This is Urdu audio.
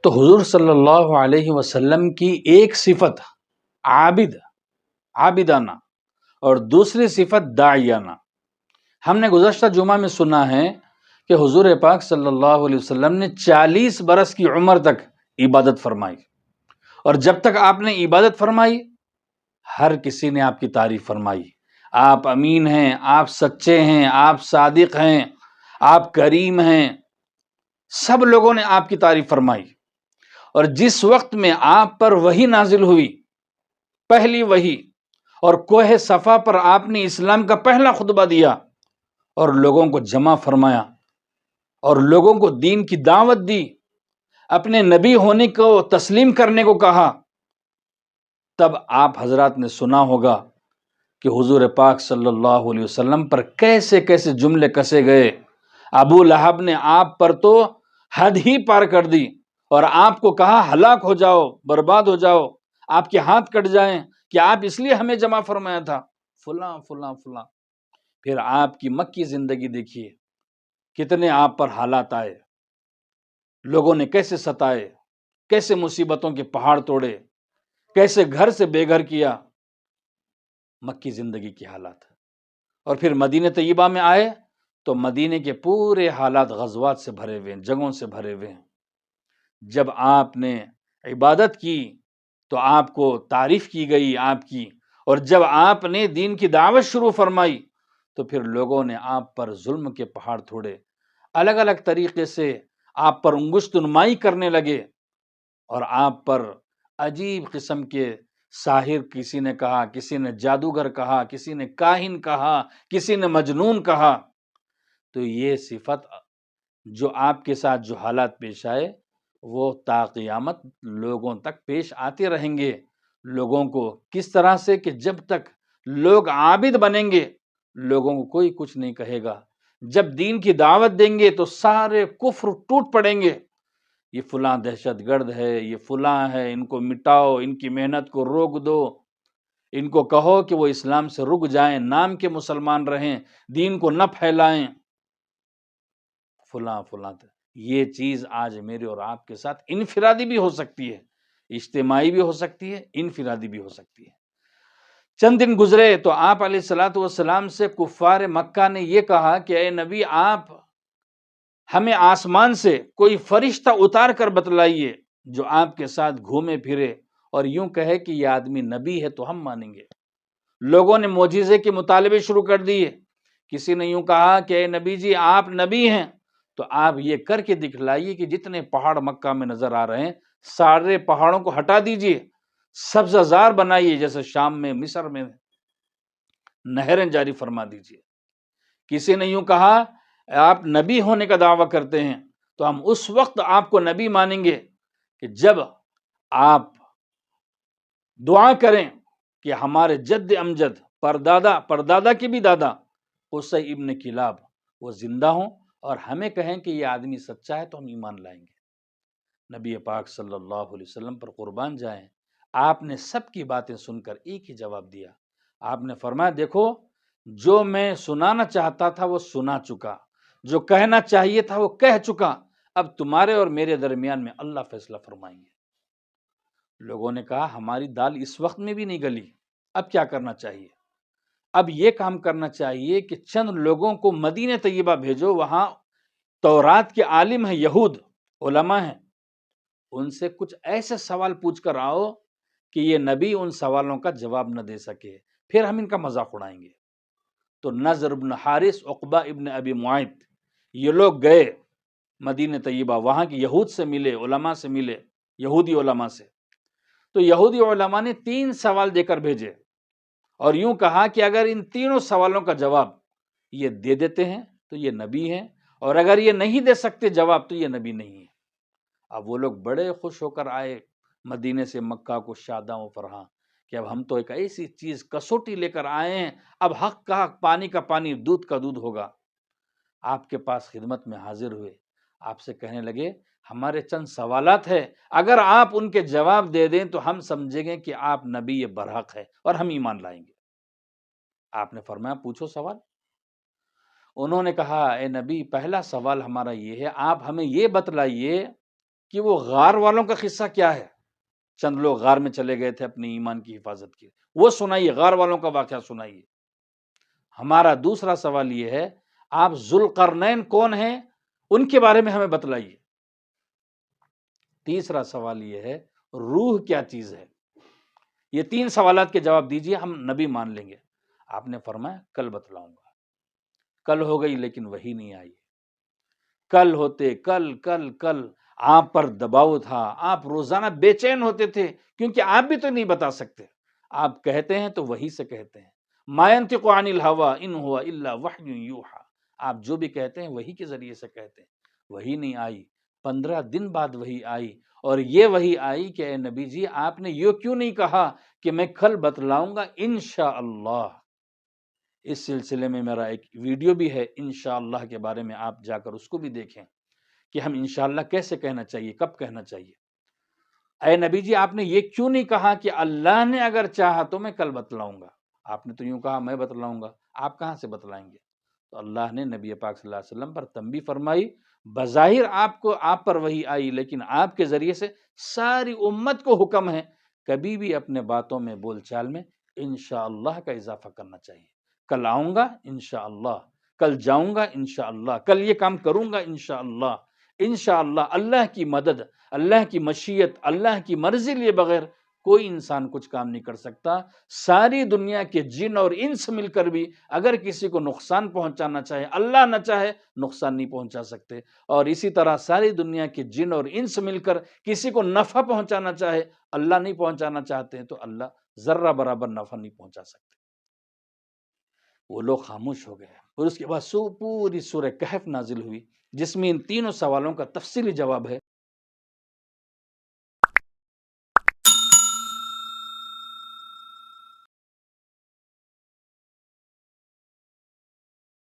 تو حضور صلی اللہ علیہ وسلم کی ایک صفت عابدانہ اور دوسری صفت داعیانہ. ہم نے گزشتہ جمعہ میں سنا ہے کہ حضور پاک صلی اللہ علیہ وسلم نے 40 برس کی عمر تک عبادت فرمائی، اور جب تک آپ نے عبادت فرمائی ہر کسی نے آپ کی تعریف فرمائی. آپ امین ہیں، آپ سچے ہیں، آپ صادق ہیں، آپ کریم ہیں، سب لوگوں نے آپ کی تعریف فرمائی. اور جس وقت میں آپ پر وحی نازل ہوئی، پہلی وحی، اور کوہ صفا پر آپ نے اسلام کا پہلا خطبہ دیا اور لوگوں کو جمع فرمایا اور لوگوں کو دین کی دعوت دی، اپنے نبی ہونے کو تسلیم کرنے کو کہا، تب آپ حضرات نے سنا ہوگا کہ حضور پاک صلی اللہ علیہ وسلم پر کیسے کیسے جملے کسے گئے. ابو لہب نے آپ پر تو حد ہی پار کر دی اور آپ کو کہا ہلاک ہو جاؤ، برباد ہو جاؤ، آپ کے ہاتھ کٹ جائیں کہ آپ اس لیے ہمیں جمع فرمایا تھا، فلاں فلاں فلاں. پھر آپ کی مکی زندگی دیکھیے، کتنے آپ پر حالات آئے، لوگوں نے کیسے ستائے، کیسے مصیبتوں کے پہاڑ توڑے، کیسے گھر سے بے گھر کیا، مکی زندگی کی حالات. اور پھر مدینہ طیبہ میں آئے تو مدینے کے پورے حالات غزوات سے بھرے ہوئے ہیں، جنگوں سے بھرے ہوئے ہیں. جب آپ نے عبادت کی تو آپ کو تعریف کی گئی آپ کی، اور جب آپ نے دین کی دعوت شروع فرمائی تو پھر لوگوں نے آپ پر ظلم کے پہاڑ تھوڑے، الگ الگ طریقے سے آپ پر انگشت نمائی کرنے لگے، اور آپ پر عجیب قسم کے ساحر کسی نے کہا، کسی نے جادوگر کہا، کسی نے کاہن کہا، کسی نے مجنون کہا. تو یہ صفت جو آپ کے ساتھ جو حالات پیش آئے وہ تا قیامت لوگوں تک پیش آتے رہیں گے. لوگوں کو کس طرح سے کہ جب تک لوگ عابد بنیں گے لوگوں کو کوئی کچھ نہیں کہے گا. جب دین کی دعوت دیں گے تو سارے کفر ٹوٹ پڑیں گے، یہ فلاں دہشت گرد ہے، یہ فلاں ہے، ان کو مٹاؤ، ان کی محنت کو روک دو، ان کو کہو کہ وہ اسلام سے رک جائیں، نام کے مسلمان رہیں، دین کو نہ پھیلائیں، فلاں فلاں. یہ چیز آج میرے اور آپ کے ساتھ انفرادی بھی ہو سکتی ہے، اجتماعی بھی ہو سکتی ہے، انفرادی بھی ہو سکتی ہے. چند دن گزرے تو آپ علیہ الصلوۃ والسلام سے کفار مکہ نے یہ کہا کہ اے نبی، آپ ہمیں آسمان سے کوئی فرشتہ اتار کر بتلائیے جو آپ کے ساتھ گھومے پھرے اور یوں کہے کہ یہ آدمی نبی ہے تو ہم مانیں گے. لوگوں نے معجزے کے مطالبے شروع کر دیے. کسی نے یوں کہا کہ اے نبی جی، آپ نبی ہیں تو آپ یہ کر کے دکھلائیے کہ جتنے پہاڑ مکہ میں نظر آ رہے ہیں سارے پہاڑوں کو ہٹا دیجئے، سبزہ زار بنائیے، جیسے شام میں مصر میں نہریں جاری فرما دیجئے. کسی نے یوں کہا آپ نبی ہونے کا دعویٰ کرتے ہیں تو ہم اس وقت آپ کو نبی مانیں گے کہ جب آپ دعا کریں کہ ہمارے جد امجد، پردادا کے بھی دادا قصی ابن کلاب وہ زندہ ہوں اور ہمیں کہیں کہ یہ آدمی سچا ہے تو ہم ایمان لائیں گے. نبی پاک صلی اللہ علیہ وسلم پر قربان جائیں، آپ نے سب کی باتیں سن کر ایک ہی جواب دیا. آپ نے فرمایا دیکھو، جو میں سنانا چاہتا تھا وہ سنا چکا، جو کہنا چاہیے تھا وہ کہہ چکا، اب تمہارے اور میرے درمیان میں اللہ فیصلہ فرمائیں گے. لوگوں نے کہا ہماری دال اس وقت میں بھی نہیں گلی، اب کیا کرنا چاہیے؟ اب یہ کام کرنا چاہیے کہ چند لوگوں کو مدینہ طیبہ بھیجو، وہاں تورات کے عالم ہیں، یہود علماء ہیں، ان سے کچھ ایسے سوال پوچھ کر آؤ کہ یہ نبی ان سوالوں کا جواب نہ دے سکے، پھر ہم ان کا مذاق اڑائیں گے. تو نضر بن حارث، عقبہ ابن ابی معیط، یہ لوگ گئے مدینہ طیبہ، وہاں کے یہود سے ملے، علماء سے ملے، یہودی علماء سے. تو یہودی علماء نے 3 سوال دے کر بھیجے اور یوں کہا کہ اگر ان تینوں سوالوں کا جواب یہ دے دیتے ہیں تو یہ نبی ہیں، اور اگر یہ نہیں دے سکتے جواب تو یہ نبی نہیں ہے. اب وہ لوگ بڑے خوش ہو کر آئے مدینے سے مکہ کو شاداں و فرحاں کہ اب ہم تو ایک ایسی چیز کسوٹی لے کر آئے ہیں، اب حق کا حق، پانی کا پانی، دودھ کا دودھ ہوگا. آپ کے پاس خدمت میں حاضر ہوئے، آپ سے کہنے لگے ہمارے چند سوالات ہیں، اگر آپ ان کے جواب دے دیں تو ہم سمجھیں گے کہ آپ نبی برحق ہے اور ہم ایمان لائیں گے. آپ نے فرمایا پوچھو سوال. انہوں نے کہا اے نبی، پہلا سوال ہمارا یہ ہے، آپ ہمیں یہ بتلائیے کہ وہ غار والوں کا قصہ کیا ہے. چند لوگ غار میں چلے گئے تھے اپنے ایمان کی حفاظت کے، وہ سنائیے، غار والوں کا واقعہ سنائیے. ہمارا دوسرا سوال یہ ہے آپ ذوالقرنین کون ہیں ان کے بارے میں ہمیں بتلائیے. تیسرا سوال یہ ہے روح کیا چیز ہے. یہ 3 سوالات کے جواب دیجئے، ہم نبی مان لیں گے. آپ نے فرمایا کل بتلاؤں گا. کل ہو گئی لیکن وہی نہیں آئی. کل ہوتے کل کل کل آپ پر دباؤ تھا، آپ روزانہ بے چین ہوتے تھے کیونکہ آپ بھی تو نہیں بتا سکتے. آپ کہتے ہیں تو وہی سے کہتے ہیں. ما ينطق عن الهوى ان هو الا وحی یوحى. آپ جو بھی کہتے ہیں وہی کے ذریعے سے کہتے ہیں. وہی نہیں آئی. 15 دن بعد وہی آئی، اور یہ وہی آئی کہ اے نبی جی آپ نے یہ کیوں نہیں کہا کہ میں کل بتلاؤں گا انشاءاللہ. اس سلسلے میں میرا ایک ویڈیو بھی ہے انشاءاللہ کے بارے میں، آپ جا کر اس کو بھی دیکھیں کہ ہم انشاءاللہ کیسے کہنا چاہیے، کب کہنا چاہیے. اے نبی جی آپ نے یہ کیوں نہیں کہا کہ اللہ نے اگر چاہا تو میں کل بتلاؤں گا. آپ نے تو یوں کہا میں بتلاؤں گا، آپ کہاں سے بتلائیں گے. تو اللہ نے نبی پاک صلی اللہ علیہ وسلم پر تنبیہ فرمائی. بظاہر آپ پر وہی آئی، لیکن آپ کے ذریعے سے ساری امت کو حکم ہے کبھی بھی اپنے باتوں میں بول چال میں انشاءاللہ کا اضافہ کرنا چاہیے. کل آؤں گا انشاءاللہ، کل جاؤں گا انشاءاللہ، کل یہ کام کروں گا انشاءاللہ. انشاءاللہ اللہ کی مدد، اللہ کی مشیت، اللہ کی مرضی لیے بغیر کوئی انسان کچھ کام نہیں کر سکتا. ساری دنیا کے جن اور انس مل کر بھی اگر کسی کو نقصان پہنچانا چاہے، اللہ نہ چاہے نقصان نہیں پہنچا سکتے. اور اسی طرح ساری دنیا کے جن اور انس مل کر کسی کو نفع پہنچانا چاہے، اللہ نہیں پہنچانا چاہتے ہیں تو اللہ ذرہ برابر نفع نہیں پہنچا سکتے. وہ لوگ خاموش ہو گئے. اور اس کے بعد پوری سورہ کہف نازل ہوئی جس میں ان تینوں سوالوں کا تفصیلی جواب ہے.